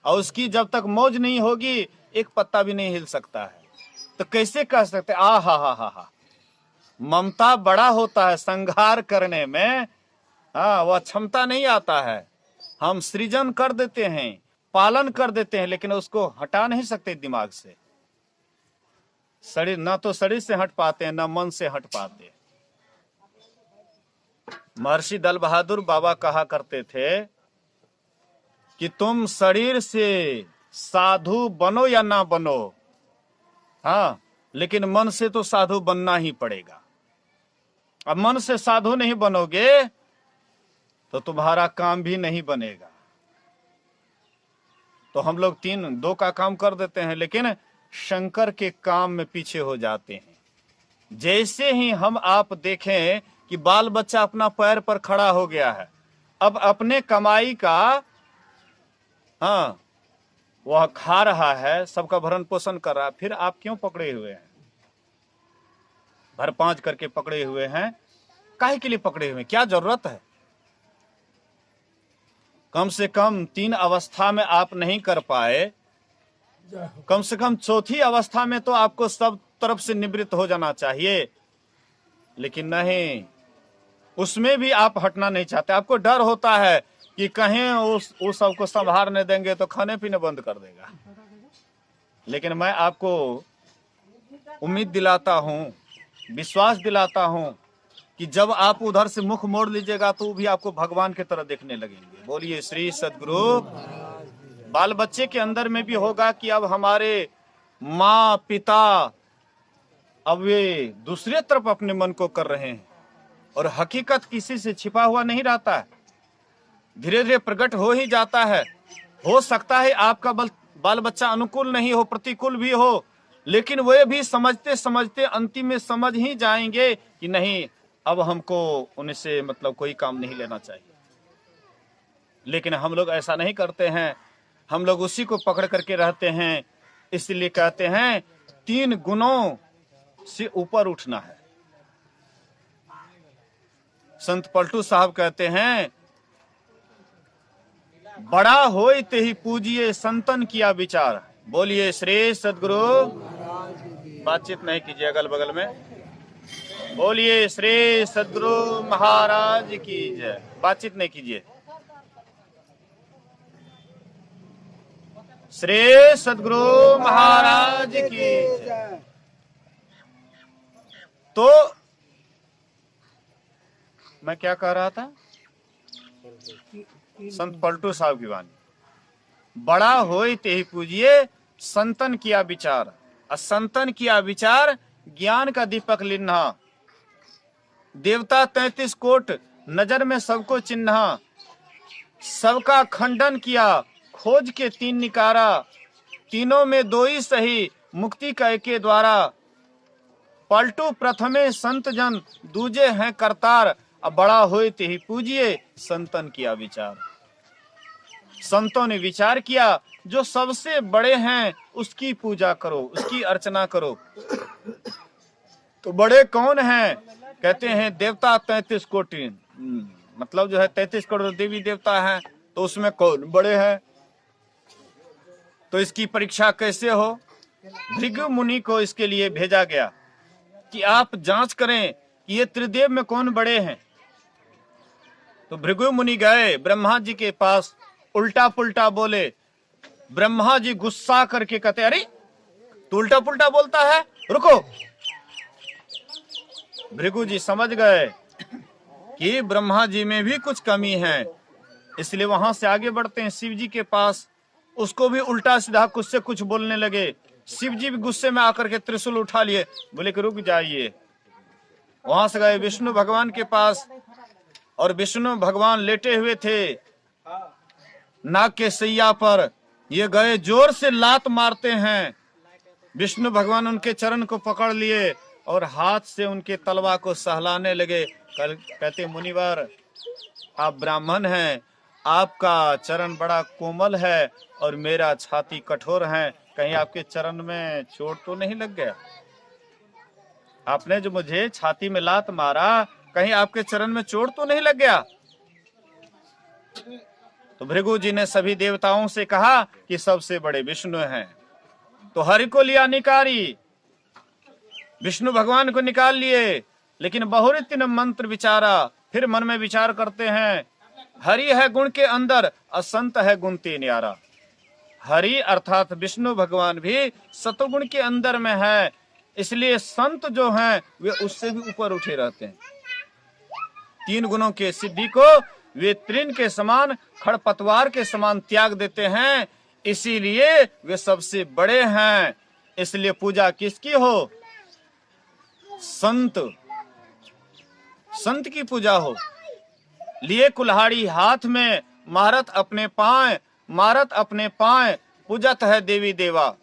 Speaker 1: और उसकी जब तक मौज नहीं होगी एक पत्ता भी नहीं हिल सकता है। तो कैसे कह सकते हा ममता बड़ा होता है संहार करने में। हाँ, वह क्षमता नहीं आता है। हम सृजन कर देते हैं, पालन कर देते हैं, लेकिन उसको हटा नहीं सकते दिमाग से। शरीर ना तो शरीर से हट पाते हैं, ना मन से हट पाते। महर्षि दल बहादुर बाबा कहा करते थे कि तुम शरीर से साधु बनो या ना बनो, हाँ, लेकिन मन से तो साधु बनना ही पड़ेगा। अब मन से साधु नहीं बनोगे तो तुम्हारा काम भी नहीं बनेगा। तो हम लोग दो का काम कर देते हैं, लेकिन शंकर के काम में पीछे हो जाते हैं। जैसे ही हम आप देखें कि बाल बच्चा अपना पैर पर खड़ा हो गया है, अब अपने कमाई का, हाँ, वह खा रहा है, सबका भरण पोषण कर रहा है, फिर आप क्यों पकड़े हुए हैं? भर पांच करके पकड़े हुए हैं, काहे के लिए पकड़े हुए हैं? क्या जरूरत है? कम से कम 3 अवस्था में आप नहीं कर पाए, कम से कम चौथी अवस्था में तो आपको सब तरफ से निवृत्त हो जाना चाहिए। लेकिन नहीं, उसमें भी आप हटना नहीं चाहते। आपको डर होता है कि कहीं उस सबको संभालने देंगे तो खाने पीने बंद कर देगा। लेकिन मैं आपको उम्मीद दिलाता हूं, विश्वास दिलाता हूं कि जब आप उधर से मुख मोड़ लीजिएगा तो वो भी आपको भगवान की तरह देखने लगेंगे। बोलिए श्री सद्गुरु। बाल बच्चे के अंदर में भी होगा कि अब हमारे माँ पिता अब वे दूसरे तरफ अपने मन को कर रहे हैं, और हकीकत किसी से छिपा हुआ नहीं रहता है, धीरे धीरे प्रकट हो ही जाता है। हो सकता है आपका बाल बच्चा अनुकूल नहीं हो, प्रतिकूल भी हो, लेकिन वे भी समझते समझते अंतिम में समझ ही जाएंगे कि नहीं, अब हमको उनसे मतलब कोई काम नहीं लेना चाहिए। लेकिन हम लोग ऐसा नहीं करते हैं, हम लोग उसी को पकड़ करके रहते हैं। इसलिए कहते हैं 3 गुणों से ऊपर उठना है। संत पलटू साहब कहते हैं, बड़ा होय ते ही पूजिए संतन किया विचार। बोलिए श्री सद्गुरु। बातचीत नहीं कीजिए अगल बगल में। बोलिए श्री सद्गुरु महाराज की जय। बातचीत नहीं कीजिए। श्री सद्गुरु महाराज की जय। तो
Speaker 4: मैं क्या कह रहा था? संत पलटू साहब की वाणी, बड़ा होय तेहि पूजिए संतन किया विचार, असंतन किया विचार ज्ञान का दीपक लिन्हा। देवता 33 कोट नजर में सबको चिन्हा, सबका खंडन किया खोज के 3 निकारा, तीनों में 2 ही सही मुक्ति का एके द्वारा। पलटू प्रथमे संत जन दूजे हैं करतार, अब बड़ा होए तेहि पूजिए संतन किया विचार। संतों ने विचार किया जो सबसे बड़े हैं उसकी पूजा करो, उसकी अर्चना करो। तो बड़े कौन हैं? कहते हैं देवता 33 कोटि, मतलब जो है 33 करोड़ देवी देवता हैं, तो उसमें कौन बड़े हैं? तो इसकी परीक्षा कैसे हो? भृगु मुनि को इसके लिए भेजा गया कि आप जांच करें कि ये त्रिदेव में कौन बड़े हैं। तो भृगु मुनि गए ब्रह्मा जी के पास, उल्टा पुल्टा बोले। ब्रह्मा जी गुस्सा करके कहते, अरे तू उल्टा पुल्टा बोलता है, रुको। भृगु जी समझ गए कि ब्रह्मा जी में भी कुछ कमी है, इसलिए वहां से आगे बढ़ते हैं शिव जी के पास। उसको भी उल्टा सीधा कुछ से कुछ बोलने लगे। शिव जी भी गुस्से में आकर के त्रिशूल उठा लिए, बोले कि रुक जाइए। वहां से गए विष्णु भगवान के पास, और विष्णु भगवान लेटे हुए थे नाग के सैया पर। ये गए जोर से लात मारते हैं। विष्णु भगवान उनके चरण को पकड़ लिए और हाथ से उनके तलवा को सहलाने लगे। कहते मुनिवर, आप ब्राह्मण हैं, आपका चरण बड़ा कोमल है और मेरा छाती कठोर है, कहीं आपके चरण में चोट तो नहीं लग गया? आपने जो मुझे छाती में लात मारा, कहीं आपके चरण में चोट तो नहीं लग गया? तो भृगु जी ने सभी देवताओं से कहा कि सबसे बड़े विष्णु हैं। तो हरि को लिया निकारी, विष्णु भगवान को निकाल लिए, लेकिन बहुरीत ने मंत्र विचारा। फिर मन में विचार करते हैं, हरि है गुण के अंदर, असंत है गुण ते न्यारा। हरि अर्थात विष्णु भगवान भी सतोगुण के अंदर में है, इसलिए संत जो हैं वे उससे भी ऊपर उठे रहते हैं। 3 गुणों के सिद्धि को वे तृण के समान, खड़पतवार के समान त्याग देते हैं, इसीलिए वे सबसे बड़े हैं। इसलिए पूजा किसकी हो? संत की पूजा हो। लिए कुल्हाड़ी हाथ में, मारत अपने पाए, पूजत है देवी देवा।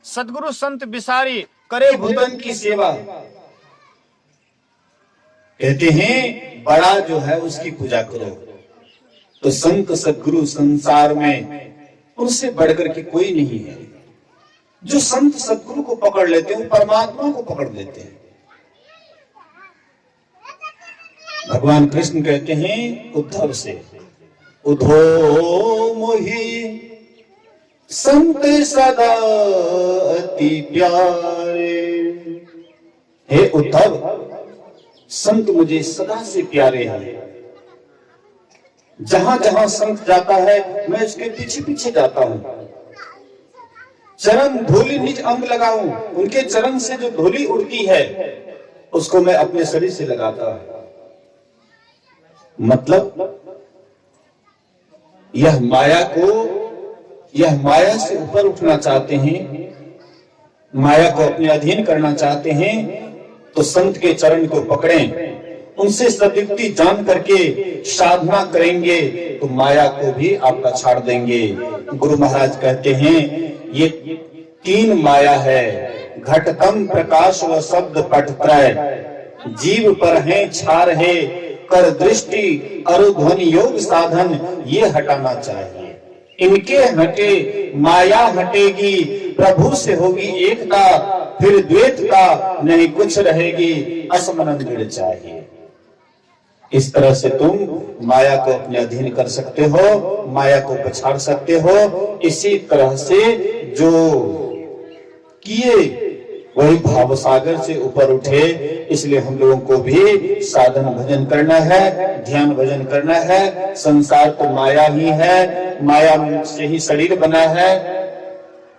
Speaker 4: सदगुरु संत बिसारी, करे भूतन की सेवा।
Speaker 1: कहते हैं बड़ा जो है उसकी पूजा करो। तो संत सदगुरु संसार में उनसे बढ़कर के कोई नहीं है। जो संत सदगुरु को पकड़ लेते हैं, वो परमात्मा को पकड़ लेते हैं। भगवान कृष्ण कहते हैं उद्धव से, उद्धव मोहि संत सदा अति प्यारे। हे उद्धव, संत मुझे सदा से प्यारे हैं। जहां जहां संत जाता है मैं उसके पीछे पीछे जाता हूं। चरण धूलि निज अंग लगाऊं, उनके चरण से जो धूलि उड़ती है उसको मैं अपने शरीर से लगाता हूं। मतलब यह माया से ऊपर उठना चाहते हैं, माया को अपने अधीन करना चाहते हैं, तो संत के चरण को पकड़ें, उनसे सदयुक्ति जान करके साधना करेंगे तो माया को भी आप पछाड़ देंगे। गुरु महाराज कहते हैं ये 3 माया है, घटतम प्रकाश व शब्द पट त्रय। जीव पर है छार है, कर दृष्टि अरुध्वनि योग साधन, ये हटाना चाहिए। इनके हटे माया हटेगी, प्रभु से होगी एकता, फिर द्वैत का नहीं कुछ रहेगी, असमनंद चाहिए। इस तरह से तुम माया को अपने अधीन कर सकते हो, माया को पछाड़ सकते हो। इसी तरह से जो किए वही भाव सागर से ऊपर उठे। इसलिए हम लोगों को भी साधन भजन करना है, ध्यान भजन करना है। संसार तो माया ही है, माया से ही शरीर बना है।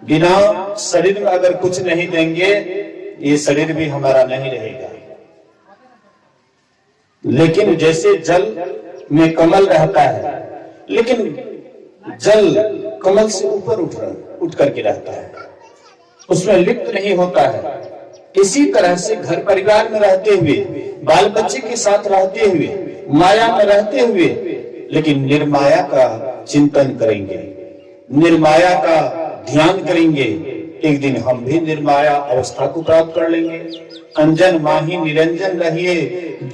Speaker 1: बिना शरीर में अगर कुछ नहीं देंगे, ये शरीर भी हमारा नहीं रहेगा। लेकिन जैसे जल में कमल रहता है, लेकिन जल कमल से ऊपर उठ करके रहता है, उसमें लिप्त नहीं होता है। इसी तरह से घर परिवार में रहते हुए, बाल बच्चे के साथ रहते हुए, माया में रहते हुए, लेकिन निर्माया का चिंतन करेंगे, निर्माया का ध्यान करेंगे, एक दिन हम भी निर्माया अवस्था को प्राप्त कर लेंगे। अंजन माही निरंजन रहिए,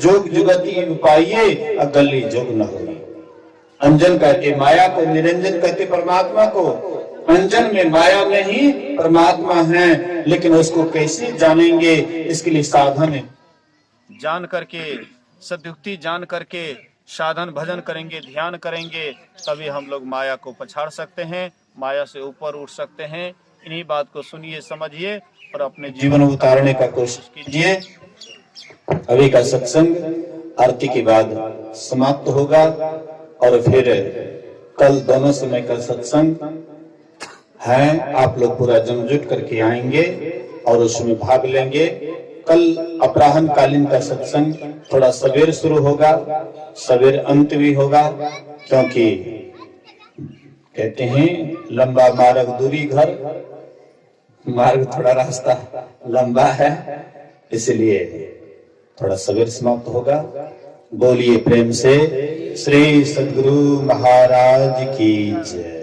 Speaker 1: जोग जुगति पाइए, अगली जोग न होई। अंजन कहते माया को, निरंजन कहते परमात्मा को। अंजन में माया में ही परमात्मा है, लेकिन उसको कैसे जानेंगे, इसके लिए साधन है।
Speaker 4: जान करके, सद्युक्ति जान करके साधन भजन करेंगे, ध्यान करेंगे, तभी हम लोग माया को पछाड़ सकते हैं, माया से ऊपर उठ सकते हैं। इन्हीं बात को सुनिए, समझिए और अपने
Speaker 1: जीवन में उतारने का कोशिश कीजिए। अभी का सत्संग आरती के बाद समाप्त होगा और फिर कल दोनों समय का सत्संग है। आप लोग पूरा जमजुट करके आएंगे और उसमें भाग लेंगे। कल अपराह्न कालीन का सत्संग थोड़ा सवेर शुरू होगा, सवेर अंत भी होगा, क्योंकि कहते हैं लंबा मार्ग दूरी घर, मार्ग थोड़ा रास्ता लंबा है, इसलिए थोड़ा सवेर समाप्त होगा। बोलिए प्रेम से श्री सद्गुरु महाराज की जय।